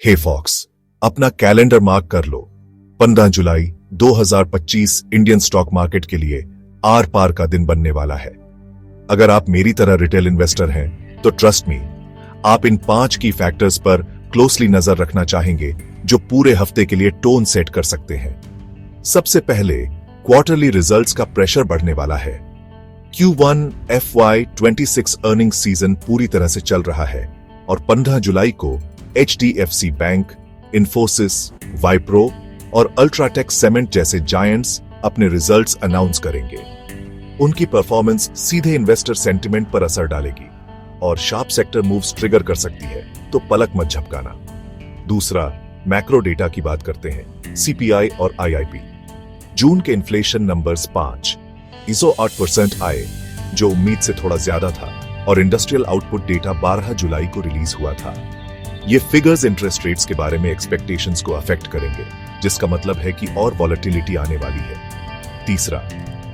हे fox, अपना calendar mark कर लो। 15 जुलाई 2025 Indian stock market के लिए आर पार का दिन बनने वाला है। अगर आप मेरी तरह रिटेल इन्वेस्टर हैं, तो ट्रस्ट मी, आप इन 5 की फैक्टर्स पर क्लोजली नजर रखना चाहेंगे जो पूरे हफ्ते के लिए टोन सेट कर सकते हैं। सबसे पहले क्वार्टरली रिजल्ट्स का प्रेशर बढ़ने वाला है। Q1 FY26 अर्निंग सीजन पूरी तरह से चल रहा है और 15 जुलाई को HDFC बैंक, इन्फोसिस, वाइप्रो और अल्ट्राटेक सीमेंट जैसे जायंट्स अपने रिजल्ट्स अनाउंस करेंगे। उनकी परफॉर्मेंस सीधे इन्वेस्टर सेंटिमेंट पर असर डालेगी और शार्प सेक्टर मूव्स ट्रिगर कर सकती है, तो पलक मत झपकाना। दूसरा, मैक्रो डेटा की बात करते हैं। CPI और IIP जून के इन्फ्लेशन नंबर्स 5.8% आए, जो उम्मीद से थोड़ा ज्यादा था, और इंडस्ट्रियल आउटपुट डेटा 12 जुलाई को रिलीज हुआ था। ये फिगर्स इंटरेस्ट रेट्स के बारे में एक्सपेक्टेशंस को अफेक्ट करेंगे, जिसका मतलब है कि और वॉलेटिलिटी आने वाली है। तीसरा,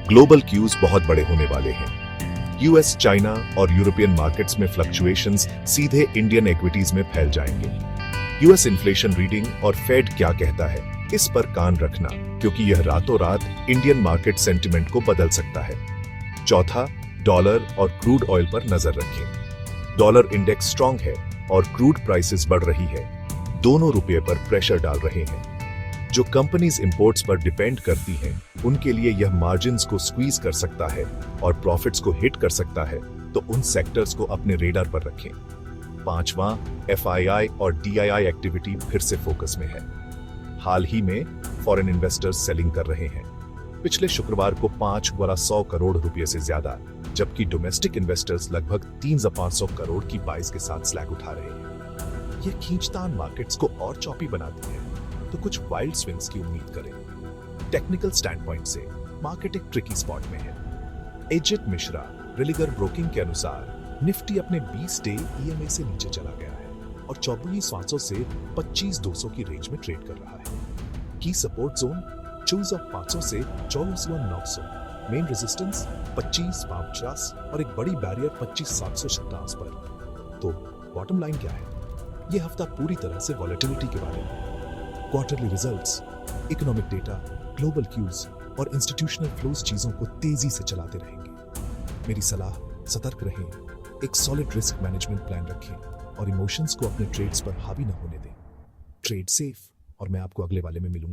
ग्लोबल क्यूज बहुत बड़े होने वाले हैं। US, चाइना और यूरोपियन मार्केट्स में फ्लक्चुएशंस सीधे इंडियन इक्विटीज में फैल जाएंगे। US इन्फ्लेशन रीडिंग और फेड क्या कहता है, इस पर कान रखना, क्योंकि यह रातों रात इंडियन मार्केट सेंटिमेंट को बदल सकता है। चौथा, डॉलर और क्रूड ऑयल पर नजर रखें। डॉलर इंडेक्स स्ट्रांग है और क्रूड प्राइसेस बढ़ रही है। दोनों रुपये पर प्रेशर डाल रहे हैं। जो कंपनीज इंपोर्ट्स पर डिपेंड करती हैं, उनके लिए यह मार्जिन्स को स्क्वीज कर सकता है और प्रॉफिट्स को हिट कर सकता है, तो उन सेक्टर्स को अपने रेडार पर रखें। पांचवां, FII और DII एक्टिविटी फिर से फोकस में है। हाल ही में फॉरेन इन्वेस्टर्स सेलिंग कर रहे हैं। पिछले शुक्रवार को 5,100 करोड़ रुपए से ज्यादा, जबकि डोमेस्टिक इन्वेस्टर्स लगभग 3,500 करोड़ की बाइस के साथ स्लैग उठा रहे हैं। यह खींचतान मार्केट्स को और चौपी बनाती है, तो कुछ वाइल्ड स्विंग्स की उम्मीद करें। टेक्निकल स्टैंड पॉइंट से मार्केट एक ट्रिकी स्पॉट में है। एजिट मिश्रा रिलिगर ब्रोकिंग के अनुसार निफ्टी अपने 20 डे EMA से नीचे चला गया है और 24,500 से 25,200 की रेंज में ट्रेड कर रहा है। की सपोर्ट जोन 24,500 से 24,900, मेन रेजिस्टेंस 25,50 और एक बड़ी बैरियर 25,757 पर। तो बॉटम लाइन क्या है? यह हफ्ता पूरी तरह से वॉलेटिलिटी के बारे में। Quarterly results, economic data, global cues और इंस्टीट्यूशनल फ्लोज चीजों को तेजी से चलाते रहेंगे। मेरी सलाह, सतर्क रहें, एक सॉलिड रिस्क मैनेजमेंट प्लान रखें और इमोशंस को अपने ट्रेड्स पर हावी न होने दें। ट्रेड सेफ, और मैं आपको अगले वाले में मिलूंगा।